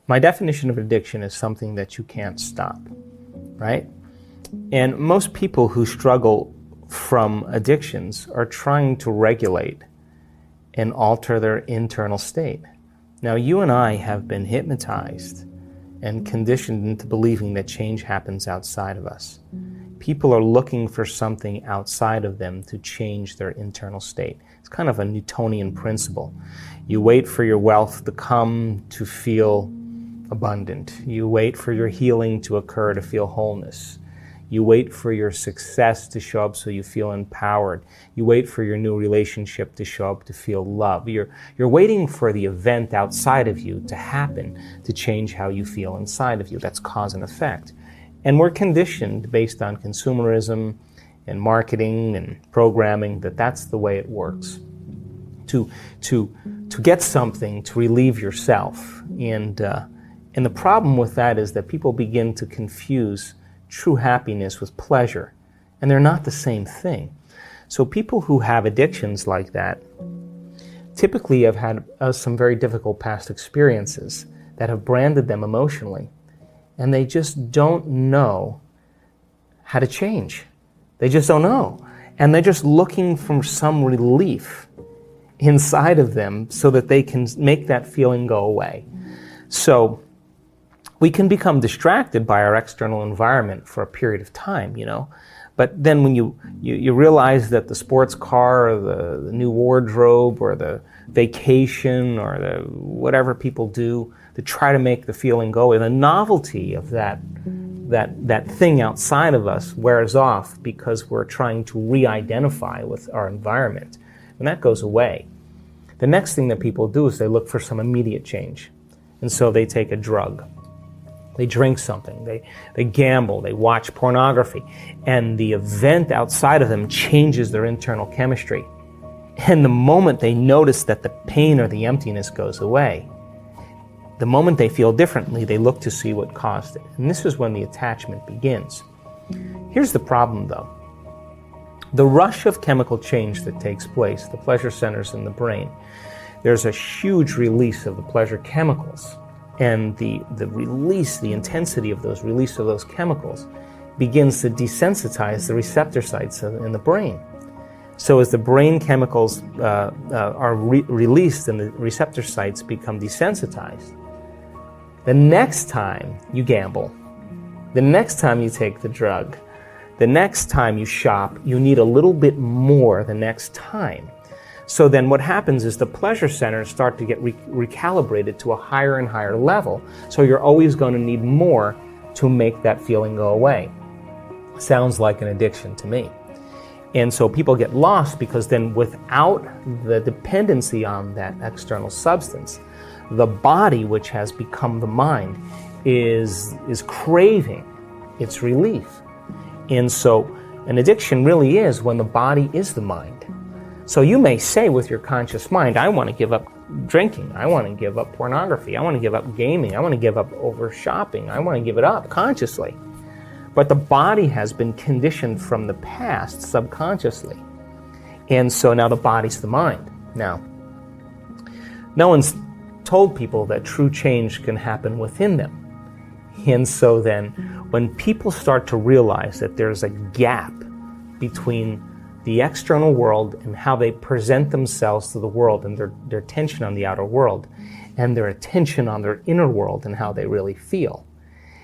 My definition of addiction is something that you can't stop, right? And most people who struggle from addictions are trying to regulate and alter their internal state. Now, you and I have been hypnotized and conditioned into believing that change happens outside of us. People are looking for something outside of them to change their internal state. It's kind of a Newtonian principle. You wait for your wealth to come to feel abundant. You wait for your healing to occur to feel wholeness. You wait for your success to show up so you feel empowered. You wait for your new relationship to show up to feel love. You're waiting for the event outside of you to happen to change how you feel inside of you. That's cause and effect. And we're conditioned based on consumerism and marketing and programming that that's the way it works. To get something to relieve yourself. And the problem with that is that people begin to confuse true happiness with pleasure, and they're not the same thing. So people who have addictions like that typically have had some very difficult past experiences that have branded them emotionally, and they just don't know how to change. They just don't know. And they're just looking for some relief inside of them so that they can make that feeling go away. So we can become distracted by our external environment for a period of time, But then when you realize that the sports car or the new wardrobe or the vacation or the whatever people do to try to make the feeling go away, the novelty of that thing outside of us wears off because we're trying to re-identify with our environment. When that goes away, the next thing that people do is they look for some immediate change. And so they take a drug. They drink something, they gamble, they watch pornography, and the event outside of them changes their internal chemistry. And the moment they notice that the pain or the emptiness goes away, the moment they feel differently, they look to see what caused it. And this is when the attachment begins. Here's the problem though. The rush of chemical change that takes place, the pleasure centers in the brain, there's a huge release of the pleasure chemicals. And the release, the intensity of those release of those chemicals begins to desensitize the receptor sites in the brain. So as the brain chemicals are released and the receptor sites become desensitized, the next time you gamble, the next time you take the drug, the next time you shop, you need a little bit more the next time. So then what happens is the pleasure centers start to get recalibrated to a higher and higher level. So you're always going to need more to make that feeling go away. Sounds like an addiction to me. And so people get lost because then without the dependency on that external substance, the body, which has become the mind, is craving its relief. And so an addiction really is when the body is the mind. So you may say with your conscious mind, I want to give up drinking, I want to give up pornography, I want to give up gaming, I want to give up over shopping, I want to give it up consciously. But the body has been conditioned from the past subconsciously. And so now the body's the mind. Now, no one's told people that true change can happen within them. And so then when people start to realize that there's a gap between the external world and how they present themselves to the world and their attention on the outer world and their attention on their inner world and how they really feel.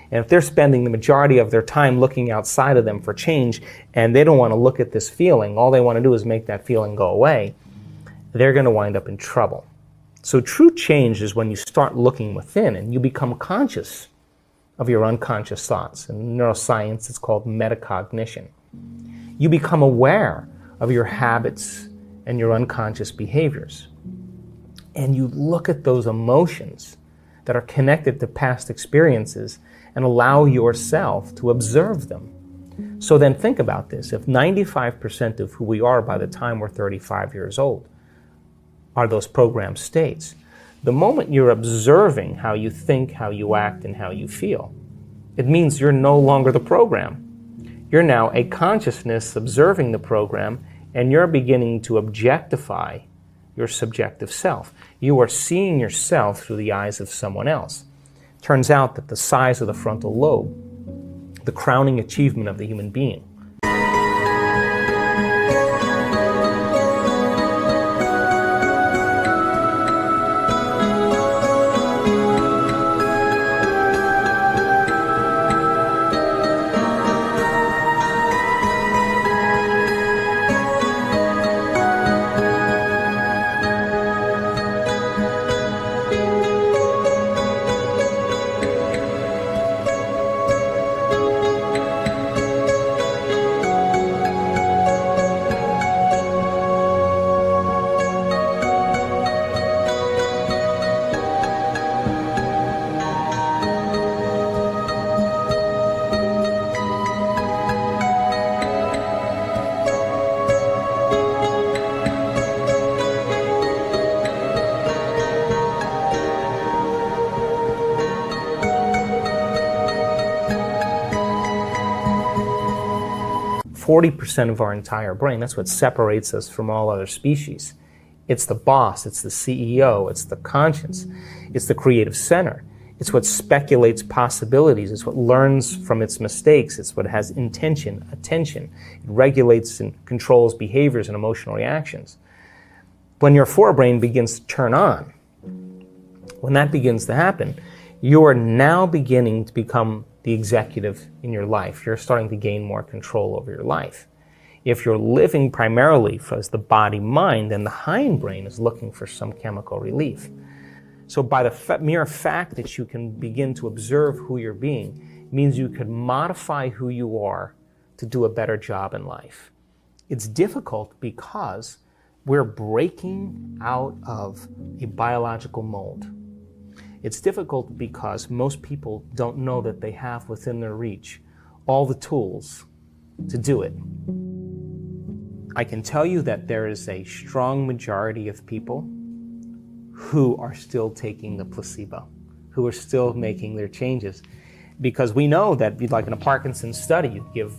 And if they're spending the majority of their time looking outside of them for change and they don't want to look at this feeling, all they want to do is make that feeling go away, they're going to wind up in trouble. So true change is when you start looking within and you become conscious of your unconscious thoughts. In neuroscience, it's called metacognition. You become aware of your habits and your unconscious behaviors. And you look at those emotions that are connected to past experiences and allow yourself to observe them. So then think about this. If 95% of who we are by the time we're 35 years old are those programmed states, the moment you're observing how you think, how you act, and how you feel, it means you're no longer the program. You're now a consciousness observing the program, and you're beginning to objectify your subjective self. You are seeing yourself through the eyes of someone else. Turns out that the size of the frontal lobe, the crowning achievement of the human being, 40% of our entire brain. That's what separates us from all other species. It's the boss, it's the CEO, it's the conscience, it's the creative center. It's what speculates possibilities, it's what learns from its mistakes, it's what has intention, attention. It regulates and controls behaviors and emotional reactions. When your forebrain begins to turn on, when that begins to happen, you are now beginning to become the executive in your life. You're starting to gain more control over your life. If you're living primarily as the body-mind, then the hindbrain is looking for some chemical relief. So by the mere fact that you can begin to observe who you're being means you can modify who you are to do a better job in life. It's difficult because we're breaking out of a biological mold. It's difficult because most people don't know that they have within their reach all the tools to do it. I can tell you that there is a strong majority of people who are still taking the placebo, who are still making their changes. Because we know that, like in a Parkinson's study, you give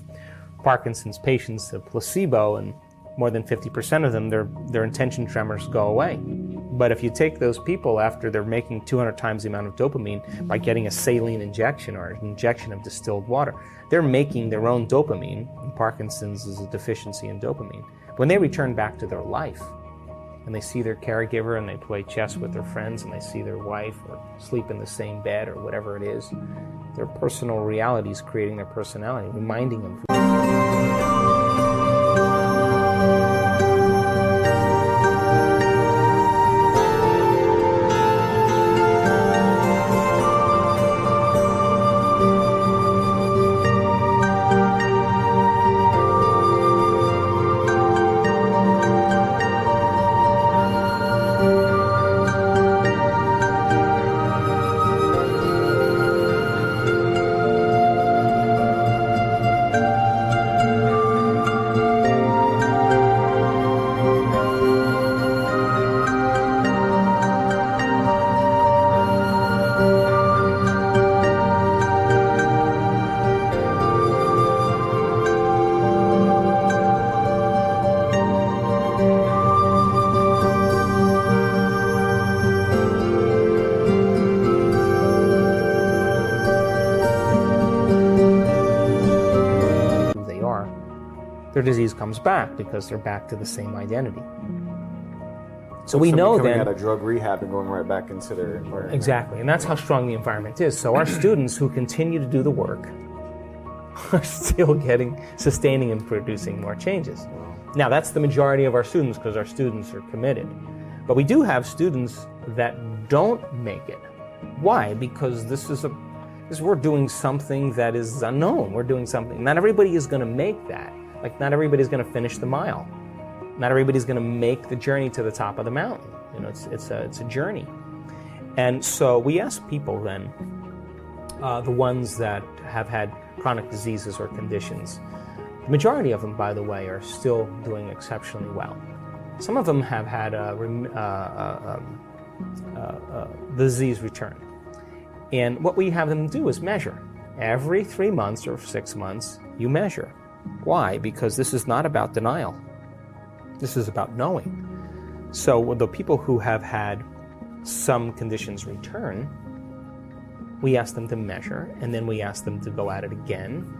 Parkinson's patients a placebo and more than 50% of them, their intention tremors go away. But if you take those people after they're making 200 times the amount of dopamine by getting a saline injection or an injection of distilled water, they're making their own dopamine, and Parkinson's is a deficiency in dopamine. When they return back to their life, and they see their caregiver and they play chess with their friends and they see their wife or sleep in the same bed or whatever it is, their personal reality is creating their personality, reminding them. Their disease comes back because they're back to the same identity. So we know then... coming out of drug rehab and going right back into their environment. Exactly, and that's how strong the environment is. So our students who continue to do the work are still sustaining and producing more changes. Wow. Now that's the majority of our students because our students are committed. But we do have students that don't make it. Why? Because we're doing something that is unknown. We're doing something. Not everybody is going to make that. Like, not everybody's going to finish the mile. Not everybody's going to make the journey to the top of the mountain. You know, it's a journey. And so we ask people then, the ones that have had chronic diseases or conditions, the majority of them, by the way, are still doing exceptionally well. Some of them have had the disease return. And what we have them do is measure. Every 3 months or 6 months, you measure. Why? Because this is not about denial. This is about knowing. So the people who have had some conditions return, we ask them to measure, and then we ask them to go at it again.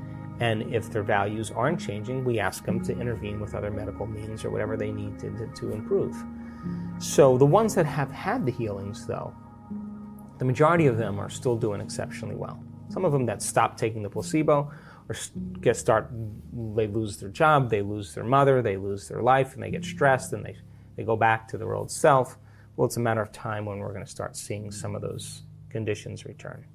And if their values aren't changing, we ask them to intervene with other medical means or whatever they need to improve. So the ones that have had the healings, though, the majority of them are still doing exceptionally well. Some of them that stop taking the placebo or they lose their job, they lose their mother, they lose their life, and they get stressed, and they go back to their old self. Well, it's a matter of time when we're going to start seeing some of those conditions return.